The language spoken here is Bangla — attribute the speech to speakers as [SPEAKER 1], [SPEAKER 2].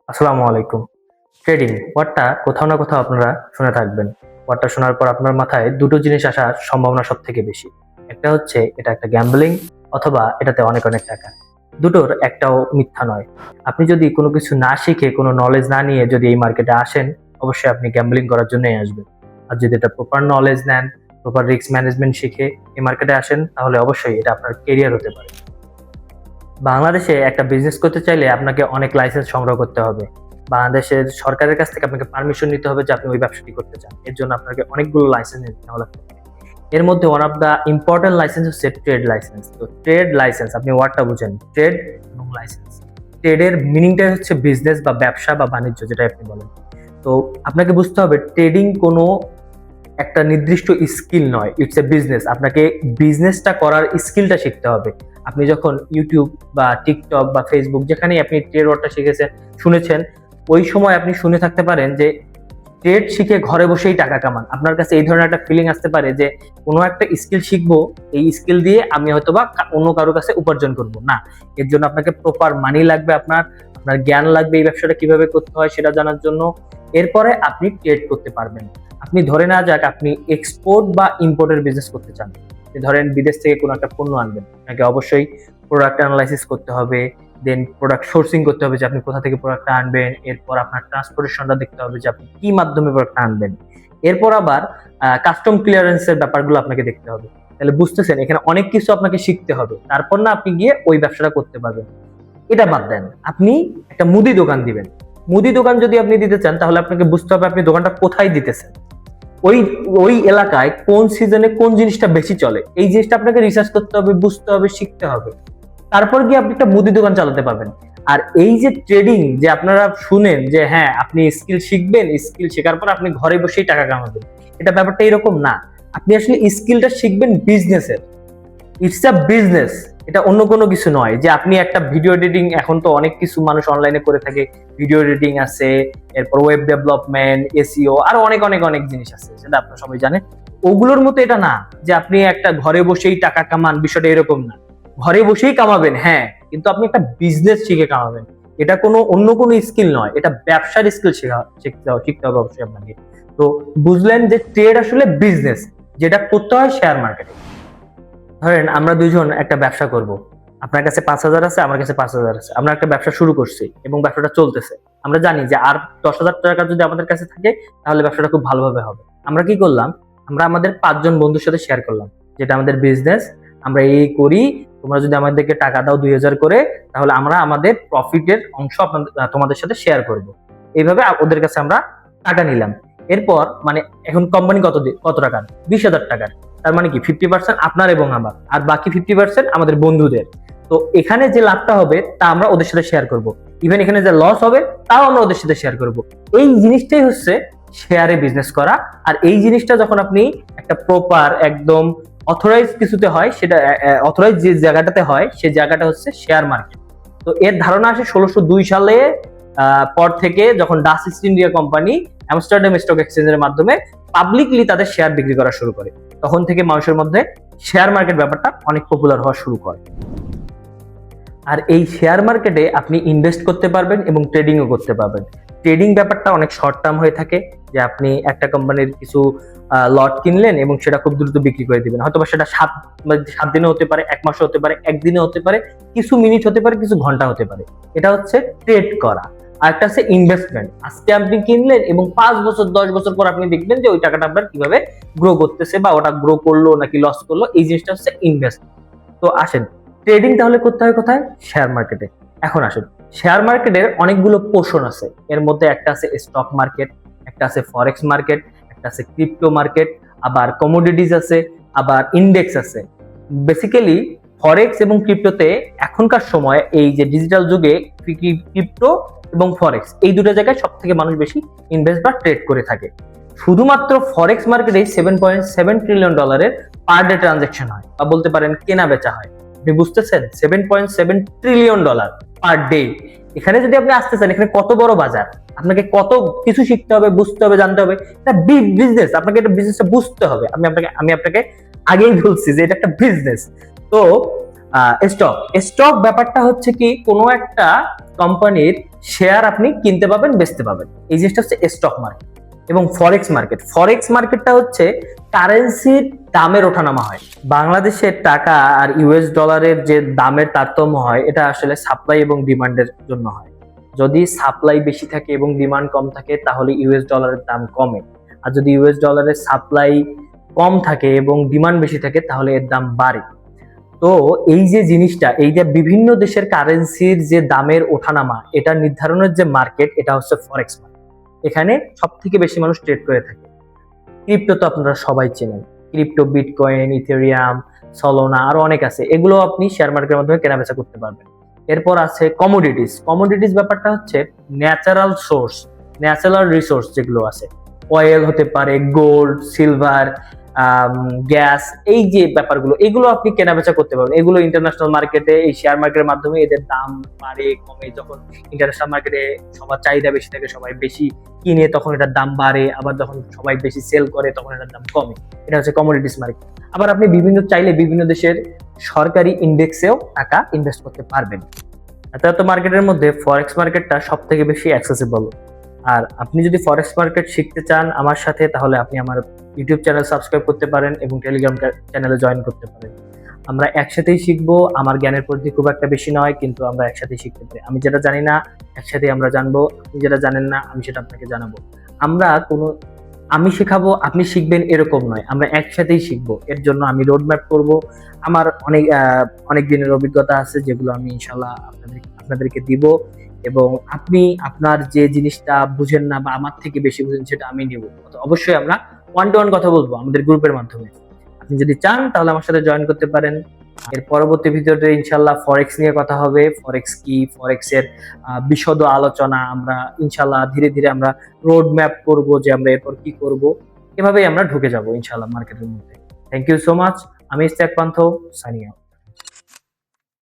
[SPEAKER 1] আসসালামু আলাইকুম। ট্রেডিং ওয়ার্ডটা কোথাও না কোথাও আপনারা শুনে থাকবেন। ওয়ার্ডটা শোনার পর আপনার মাথায় দুটো জিনিস আসার সম্ভাবনা সব থেকে বেশি। একটা হচ্ছে এটা একটা গ্যাম্বলিং, অথবা এটাতে অনেক অনেক টাকা। দুটোর একটাও মিথ্যা নয়। আপনি যদি কোনো কিছু না শিখে, কোনো নলেজ না নিয়ে যদি এই মার্কেটে আসেন, অবশ্যই আপনি গ্যাম্বলিং করার জন্যই আসবেন। আর যদি এটা প্রপার নলেজ নেন, প্রপার রিস্ক ম্যানেজমেন্ট শিখে এই মার্কেটে আসেন, তাহলে অবশ্যই এটা আপনার কেরিয়ার হতে পারে। বাংলাদেশে একটা বিজনেস করতে চাইলে আপনাকে অনেক লাইসেন্স সংগ্রহ করতে হবে। বাংলাদেশের সরকারের কাছ থেকে আপনাকে পারমিশন নিতে হবে যে আপনি ওই ব্যবসাটি করতে চান। এর জন্য আপনাকে অনেকগুলো লাইসেন্স নেওয়া লাগতে হবে। এর মধ্যে one of the important license হচ্ছে ট্রেড লাইসেন্স। তো ট্রেড লাইসেন্স, আপনি ওয়ার্ডটা বুঝেন, ট্রেড এবং লাইসেন্স। ট্রেডের মিনিংটা হচ্ছে বিজনেস বা ব্যবসা বা বাণিজ্য, যেটা আপনি বলেন। তো আপনাকে বুঝতে হবে ট্রেডিং কোনো একটা নির্দিষ্ট স্কিল নয়, ইটস এ বিজনেস। আপনাকে বিজনেসটা করার স্কিলটা শিখতে হবে। আপনি যখন ইউটিউব বা টিকটক বা ফেসবুক, যেখানেই আপনি ট্রেড ওয়ার্ডটা শিখেছেন, শুনেছেন, ওই সময় আপনি শুনে থাকতে পারেন যে ট্রেড শিখে ঘরে বসেই টাকা কামান। আপনার কাছে এই ধরনের একটা ফিলিং আসতে পারে যে কোনো একটা স্কিল শিখবো, এই স্কিল দিয়ে আমি হয়তোবা অন্য কারোর কাছে উপার্জন করব না। এর জন্য আপনাকে প্রপার মানি লাগবে, আপনার আপনার জ্ঞান লাগবে এই ব্যবসাটা কিভাবে করতে হয় সেটা জানার জন্য। এরপরে আপনি ট্রেড করতে পারবেন। আপনি ধরে না যাক আপনি এক্সপোর্ট বা ইম্পোর্টের বিজনেস করতে চান, ধরেন বিদেশ থেকে কোনো একটা পণ্য আনবেন, আপনাকে অবশ্যই প্রোডাক্ট অ্যানালাইসিস করতে হবে, দেন প্রোডাক্ট সোর্সিং করতে হবে যে আপনি কোথা থেকে প্রোডাক্টটা আনবেন। এরপর আপনার ট্রান্সপোর্টেশনটা দেখতে হবে যে আপনি কি মাধ্যমে প্রোডাক্টটা আনবেন। এরপর আবার কাস্টম ক্লিয়ারেন্সের ব্যাপারগুলো আপনাকে দেখতে হবে। তাহলে বুঝতেছেন এখানে অনেক কিছু আপনাকে শিখতে হবে, তারপর না আপনি গিয়ে ওই ব্যবসাটা করতে পারবেন। এটা বাদ দেন, আপনি একটা মুদি দোকান দিবেন। মুদি দোকান যদি আপনি দিতে চান, তাহলে আপনাকে বুঝতে হবে আপনি দোকানটা কোথায় দিতেছেন, ওই ওই এলাকায় কোন সিজনে কোন জিনিসটা বেশি চলে। এই জিনিসটা আপনাকে রিসার্চ করতে হবে, বুঝতে হবে, শিখতে হবে। তারপর গিয়ে আপনি একটা মুদি দোকান চালাতে পারবেন। আর এই যে ট্রেডিং, যে আপনারা শুনেন যে হ্যাঁ আপনি স্কিল শিখবেন, স্কিল শেখার পর আপনি ঘরে বসেই টাকা কামাবেন, এটা ব্যাপারটা এরকম না। আপনি আসলে স্কিলটা শিখবেন বিজনেসের। ইটস আ বিজনেস, এটা অন্য কোনো কিছু নয়। যে আপনি একটা ভিডিও এডিটিং, এখন তো অনেক কিছু মানুষ অনলাইনে করে থাকে, ভিডিও এডিটিং আছে, এরপর ওয়েব ডেভেলপমেন্ট, এসইও, আরো অনেক অনেক অনেক জিনিস আছে, সেটা আপনারা সবাই জানেন। ওগুলোর মতো এটা না যে আপনি একটা ঘরে বসেই টাকা কামান, বিষয়টা এরকম না। ঘরে বসেই কামাবেন, হ্যাঁ, কিন্তু আপনি একটা বিজনেস শিখে কামাবেন। এটা কোনো অন্য কোনো স্কিল নয়, এটা ব্যবসার স্কিল শিখতে হবে অবশ্যই আপনাকে। তো বুঝলেন যে ট্রেড আসলে বিজনেস, যেটা করতে হয় শেয়ার মার্কেটে। ধরেন আমরা দুইজন একটা ব্যবসা করব, আপনার কাছে 5,000 আছে, আমার কাছে 5,000 আছে, আমরা একটা ব্যবসা শুরু করছি এবং ব্যবসাটা চলতেছে। আমরা জানি যে আর 10,000 টাকা যদি আমাদের কাছে থাকে, তাহলে ব্যবসাটা খুব ভালোভাবে হবে। আমরা কি করলাম, আমরা আমাদের 5 জন বন্ধুর সাথে শেয়ার করলাম যেটা আমাদের বিজনেস, আমরা এই করি, তোমরা যদি আমাদেরকে টাকা দাও 2,000 করে, তাহলে আমরা আমাদের প্রফিটের অংশ তোমাদের সাথে শেয়ার করব। এইভাবে ওদের কাছে আমরা টাকা নিলাম। এরপর মানে এখন কোম্পানি কত টাকার, 20,000 টাকার। তার মানে কি 50% আপনার এবং আমার, আর বাকি 50% আমাদের বন্ধুদের। তো এখানে যে লাভটা হবে তা আমরা ওদের সাথে শেয়ার করব। ইভেন এখানে যে লস হবে তাও আমরা ওদের সাথে শেয়ার করব। এই জিনিসটাই হচ্ছে শেয়ারে বিজনেস করা। আর এই জিনিসটা যখন আপনি একটা প্রপার একদম অথরাইজ কিছুতে হয়, সেটা অথরাইজ যে জায়গাটাতে হয়, সেই জায়গাটা হচ্ছে শেয়ার মার্কেট। তো এর ধারণা আসে 1602 সালে পর থেকে, যখন Dutch east India company Amsterdam stock এক্সচেঞ্জের মাধ্যমে পাবলিকলি তাদের শেয়ার বিক্রি করা শুরু করে। তখন থেকে মানুষের মধ্যে শেয়ার মার্কেট ব্যাপারটা অনেক পপুলার হওয়া শুরু করে। আর এই শেয়ার মার্কেটে আপনি ইনভেস্ট করতে পারবেন এবং ট্রেডিংও করতে পারবেন। ট্রেডিং ব্যাপারটা অনেক শর্ট টার্ম হয়ে থাকে, যে আপনি একটা কোম্পানির কিছু লট কিনলেন এবং সেটা খুব দ্রুত বিক্রি করে দিবেন। হয়তো সেটা 7 দিনে হতে পারে, 1 মাসে হতে পারে, একদিনে হতে পারে, কিছু মিনিট হতে পারে, কিছু ঘন্টা হতে পারে। এটা হচ্ছে ট্রেড করা। আর একটা হচ্ছে ইনভেস্টমেন্ট। আজকে আপনি কিনলেন এবং 5 বছর 10 বছর পর আপনি দেখবেন যে ওই টাকাটা আপনার কিভাবে গ্রো করতেছে, বা ওটা গ্রো করলো নাকি লস করলো, এই জিনিসটা হচ্ছে ইনভেস্টমেন্ট। তো আসেন, ট্রেডিং তাহলে করতে হয় কোথায়? শেয়ার মার্কেটে। এখন আসুন, শেয়ার মার্কেটের অনেকগুলো পোর্শন আছে। এর মধ্যে একটা আছে স্টক মার্কেট, একটা আছে ফরেক্স মার্কেট, একটা আছে ক্রিপ্টো মার্কেট, আবার কমোডিটিজ আছে, আবার ইন্ডেক্স আছে। বেসিক্যালি ফরেক্স এবং ক্রিপ্টোতে এখনকার সময় এই যে ডিজিটাল যুগে ক্রিপ্টো এবং ফরেক্স, এই দুটো জায়গায় সব থেকে মানুষ বেশি ইনভেস্ট বা ট্রেড করে থাকে। শুধুমাত্র ফরেক্স মার্কেটে $7.7 ট্রিলিয়ন পার ডে ট্রানজাকশন হয়, বা বলতে পারেন কেনা বেচা হয়। আপনি বুঝতেছেন, $7.7 ট্রিলিয়ন পার ডে। এখানে যদি আপনি আসতে চান, এখানে কত বড় বাজার, আপনাকে কত কিছু শিখতে হবে, বুঝতে হবে, জানতে হবে। এটা বিজনেস, আপনাকে এটা বিজনেসটা বুঝতে হবে। আমি আপনাকে আগেই বলছি যে এটা একটা বিজনেস। তো স্টক স্টক ব্যাপারটা হচ্ছে কি, কোনো একটা কোম্পানির শেয়ার আপনি কিনতে পাবেন, বেচতে পাবেন, এই জিনিসটা হচ্ছে স্টক মার্কেট। এবং ফরেক্স মার্কেটটা হচ্ছে কারেন্সির দামের ওঠানামা হয়। বাংলাদেশের টাকা আর ইউএস ডলারের যে দামের তারতম্য হয়, এটা আসলে সাপ্লাই এবং ডিমান্ডের জন্য হয়। যদি সাপ্লাই বেশি থাকে এবং ডিমান্ড কম থাকে, তাহলে ইউএস ডলারের দাম কমে। আর যদি ইউএস ডলারের সাপ্লাই কম থাকে এবং ডিমান্ড বেশি থাকে, তাহলে এর দাম বাড়ে। তো এই যে জিনিসটা, এই যে বিভিন্ন দেশের কারেন্সির যে দামের ওঠানামা, এটা নির্ধারণের যে মার্কেট, এটা হচ্ছে ফরেক্স মার্কেট। এখানে সব থেকে বেশি মানুষ ট্রেড করে থাকে। ক্রিপ্টো তো আপনারা সবাই চেনেন, ক্রিপ্টো, বিটকয়েন, ইথেরিয়াম, সলোনা, আরো অনেক আছে। এগুলো আপনি শেয়ার মার্কেটের মাধ্যমে কেনাবেচা করতে পারবেন। এরপর আছে কমোডিটিস ব্যাপারটা হচ্ছে ন্যাচারাল রিসোর্স যেগুলো আছে, অয়েল হতে পারে, গোল্ড, সিলভার, গ্যাস, এই যে ব্যাপারগুলো, এগুলো আপনি কেনাবেচা করতে পারবেন। এগুলো ইন্টারন্যাশনাল মার্কেটে, এই শেয়ার মার্কেটের মাধ্যমে এদের দাম বাড়ে কমে। যখন ইন্টারন্যাশনাল মার্কেটে সবার চাহিদা বেশি থাকে, সবাই বেশি কিনে, তখন এটার দাম বাড়ে। আবার যখন সবাই বেশি সেল করে, তখন এটার দাম কমে। এটা হচ্ছে কমোডিটিস মার্কেট। আবার আপনি চাইলে বিভিন্ন দেশের সরকারি ইন্ডেক্সেও টাকা ইনভেস্ট করতে পারবেন। এত মার্কেটের মধ্যে ফরেক্স মার্কেটটা সব থেকে বেশি অ্যাক্সেসিবল। আর আপনি যদি ফরেক্স মার্কেট শিখতে চান আমার সাথে, তাহলে আপনি আমার ইউটিউব চ্যানেল সাবস্ক্রাইব করতে পারেন এবং টেলিগ্রাম চ্যানেলে জয়েন করতে পারেন। আমরা একসাথেই শিখবো। আমার জ্ঞানের পরিধি খুব একটা বেশি নয়, কিন্তু আমরা একসাথেই শিখতে পারি। আমি যেটা জানি না, একসাথেই আমরা জানবো। আপনি যেটা জানেন না, আমি সেটা আপনাকে জানাবো। আমরা কোনো আমি শেখাবো, আপনি শিখবেন, এরকম নয়। আমরা একসাথেই শিখবো। এর জন্য আমি রোড ম্যাপ করবো। আমার অনেক দিনের অভিজ্ঞতা আছে, যেগুলো আমি ইনশাল্লাহ আপনাদেরকে দিব। এবং আপনি আপনার যে জিনিসটা বুঝেন না বা আমার থেকে বেশি বুঝেন, সেটা আমি নিব। অবশ্যই আমরা 1-to-1 কথা বলবো আমাদের গ্রুপের মাধ্যমে। আপনি যদি চান, তাহলে আমার সাথে জয়েন করতে পারেন। এর পরবর্তী ভিডিওতে ইনশাল্লাহ ফরেক্স নিয়ে কথা হবে। ফরেক্স কি, ফরেক্স এর বিশদ আলোচনা আমরা ইনশাল্লাহ ধীরে ধীরে আমরা রোড ম্যাপ করবো, যে আমরা এরপর কি করব। এভাবেই আমরা ঢুকে যাব ইনশাল্লাহ মার্কেটের মধ্যে। Thank you so much. আমি ইস্তাক পান্থ, সাইনিং আউট।